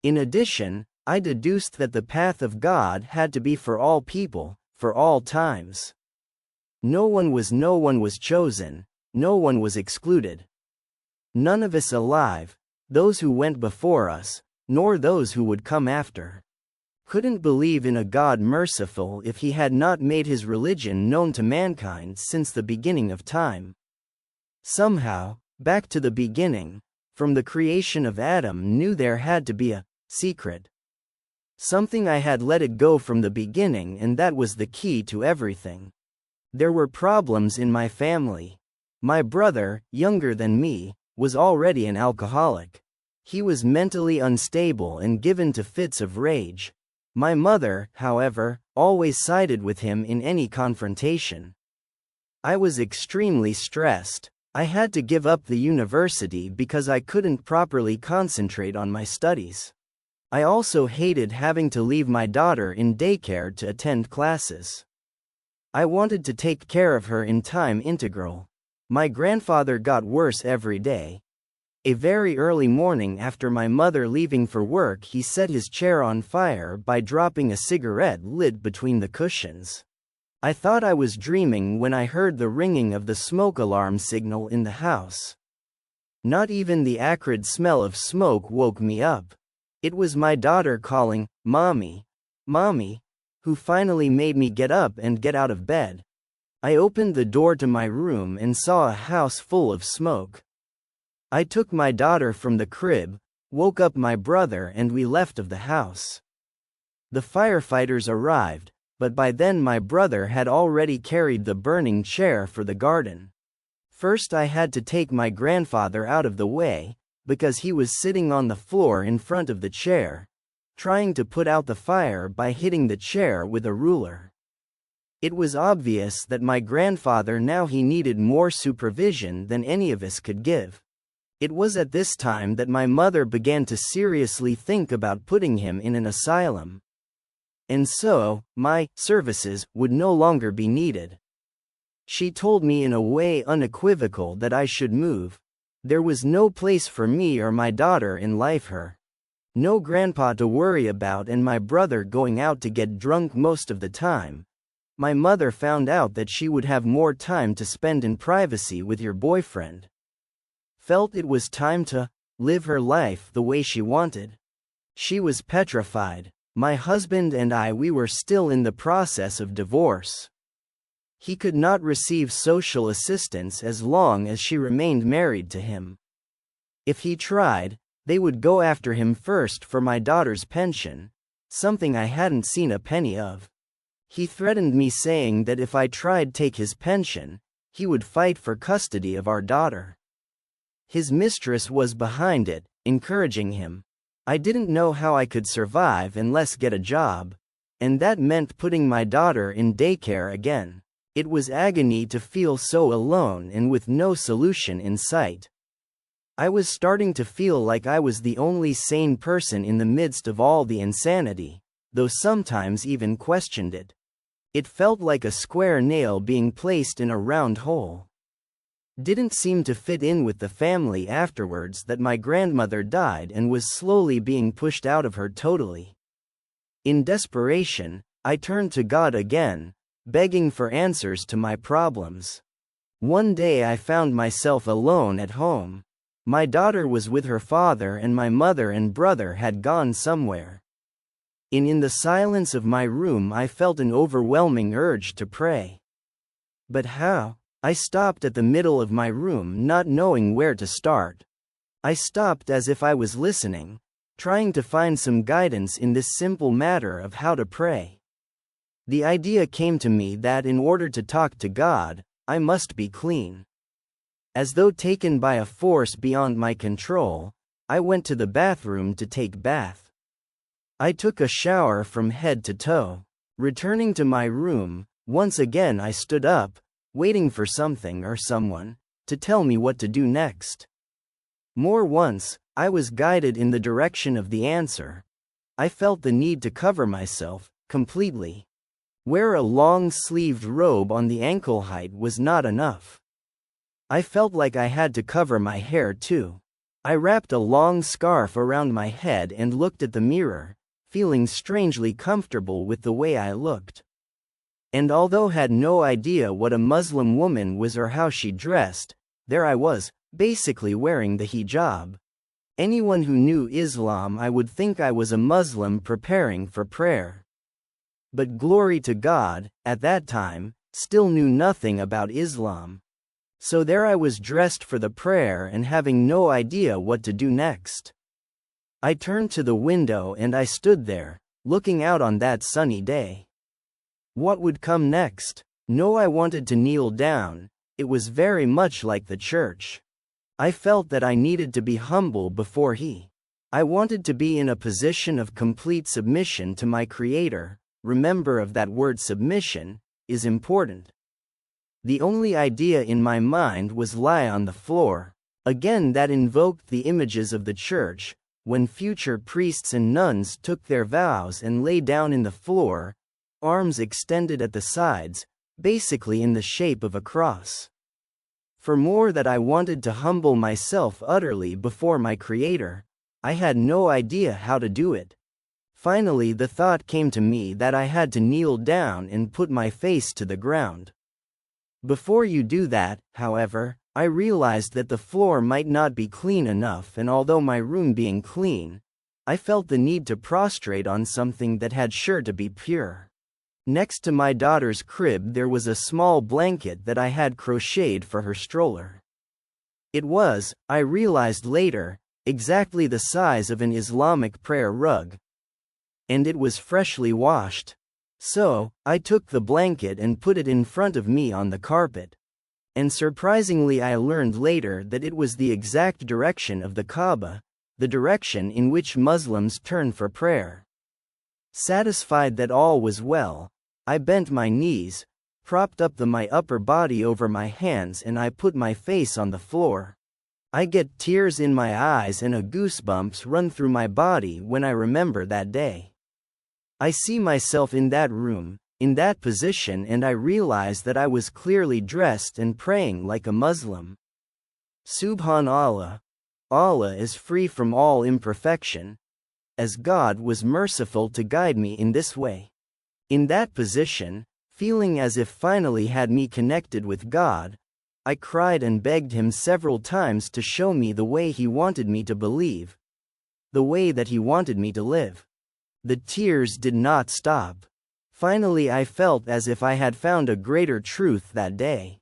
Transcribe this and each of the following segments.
In addition, I deduced that the path of God had to be for all people, for all times. No one was chosen, no one was excluded. None of us alive, those who went before us, nor those who would come after, couldn't believe in a God merciful if he had not made his religion known to mankind since the beginning of time. Somehow, back to the beginning, from the creation of Adam, knew there had to be a secret. Something I had let it go from the beginning, and that was the key to everything. There were problems in my family. My brother, younger than me, was already an alcoholic. He was mentally unstable and given to fits of rage. My mother, however, always sided with him in any confrontation. I was extremely stressed. I had to give up the university because I couldn't properly concentrate on my studies. I also hated having to leave my daughter in daycare to attend classes. I wanted to take care of her in time integral. My grandfather got worse every day. A very early morning after my mother leaving for work, he set his chair on fire by dropping a cigarette lid between the cushions. I thought I was dreaming when I heard the ringing of the smoke alarm signal in the house. Not even the acrid smell of smoke woke me up. It was my daughter calling, "Mommy, Mommy," who finally made me get up and get out of bed. I opened the door to my room and saw a house full of smoke. I took my daughter from the crib, woke up my brother, and we left of the house. The firefighters arrived, but by then my brother had already carried the burning chair for the garden. First I had to take my grandfather out of the way, because he was sitting on the floor in front of the chair, trying to put out the fire by hitting the chair with a ruler. It was obvious that my grandfather now he needed more supervision than any of us could give. It was at this time that my mother began to seriously think about putting him in an asylum. And so, my services would no longer be needed. She told me in a way unequivocal that I should move. There was no place for me or my daughter in life here. No grandpa to worry about and my brother going out to get drunk most of the time. My mother found out that she would have more time to spend in privacy with your boyfriend. Felt it was time to live her life the way she wanted. She was petrified. My husband and we were still in the process of divorce. He could not receive social assistance as long as she remained married to him. If he tried, they would go after him first for my daughter's pension, something I hadn't seen a penny of. He threatened me saying that if I tried take his pension, he would fight for custody of our daughter. His mistress was behind it, encouraging him. I didn't know how I could survive unless get a job, and that meant putting my daughter in daycare again. It was agony to feel so alone and with no solution in sight. I was starting to feel like I was the only sane person in the midst of all the insanity, though sometimes even questioned it. It felt like a square nail being placed in a round hole. Didn't seem to fit in with the family afterwards that my grandmother died and was slowly being pushed out of her totally. In desperation, I turned to God again, begging for answers to my problems. One day I found myself alone at home. My daughter was with her father and my mother and brother had gone somewhere. In the silence of my room I felt an overwhelming urge to pray. But how? I stopped at the middle of my room not knowing where to start. I stopped as if I was listening, trying to find some guidance in this simple matter of how to pray. The idea came to me that in order to talk to God, I must be clean. As though taken by a force beyond my control, I went to the bathroom to take bath. I took a shower from head to toe. Returning to my room, once again I stood up, waiting for something or someone to tell me what to do next. More once, I was guided in the direction of the answer. I felt the need to cover myself completely. Wear a long-sleeved robe on the ankle height was not enough. I felt like I had to cover my hair too. I wrapped a long scarf around my head and looked at the mirror, feeling strangely comfortable with the way I looked. And although had no idea what a Muslim woman was or how she dressed, there I was, basically wearing the hijab. Anyone who knew Islam I would think I was a Muslim preparing for prayer. But glory to God, at that time, still knew nothing about Islam. So there I was dressed for the prayer and having no idea what to do next. I turned to the window and I stood there, looking out on that sunny day. What would come next? No, I wanted to kneel down. It was very much like the church. I felt that I needed to be humble before He. I wanted to be in a position of complete submission to my Creator. Remember of that word submission is important. The only idea in my mind was lie on the floor. Again, that invoked the images of the church, when future priests and nuns took their vows and lay down in the floor, arms extended at the sides, basically in the shape of a cross. For more that I wanted to humble myself utterly before my Creator, I had no idea how to do it. Finally the thought came to me that I had to kneel down and put my face to the ground. Before you do that, however, I realized that the floor might not be clean enough, and although my room being clean, I felt the need to prostrate on something that had sure to be pure. Next to my daughter's crib there was a small blanket that I had crocheted for her stroller. It was, I realized later, exactly the size of an Islamic prayer rug. And it was freshly washed. So, I took the blanket and put it in front of me on the carpet. And surprisingly I learned later that it was the exact direction of the Kaaba, the direction in which Muslims turn for prayer. Satisfied that all was well, I bent my knees, propped up my upper body over my hands, and I put my face on the floor. I get tears in my eyes and a goosebumps run through my body when I remember that day. I see myself in that room, in that position, and I realize that I was clearly dressed and praying like a Muslim. Subhanallah. Allah is free from all imperfection, as God was merciful to guide me in this way. In that position, feeling as if finally had me connected with God, I cried and begged Him several times to show me the way He wanted me to believe, the way that He wanted me to live. The tears did not stop. Finally I felt as if I had found a greater truth that day.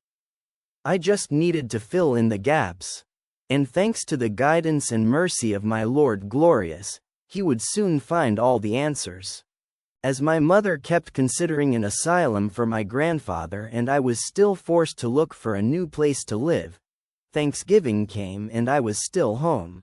I just needed to fill in the gaps. And thanks to the guidance and mercy of my Lord Glorious, He would soon find all the answers. As my mother kept considering an asylum for my grandfather and I was still forced to look for a new place to live, Thanksgiving came and I was still home.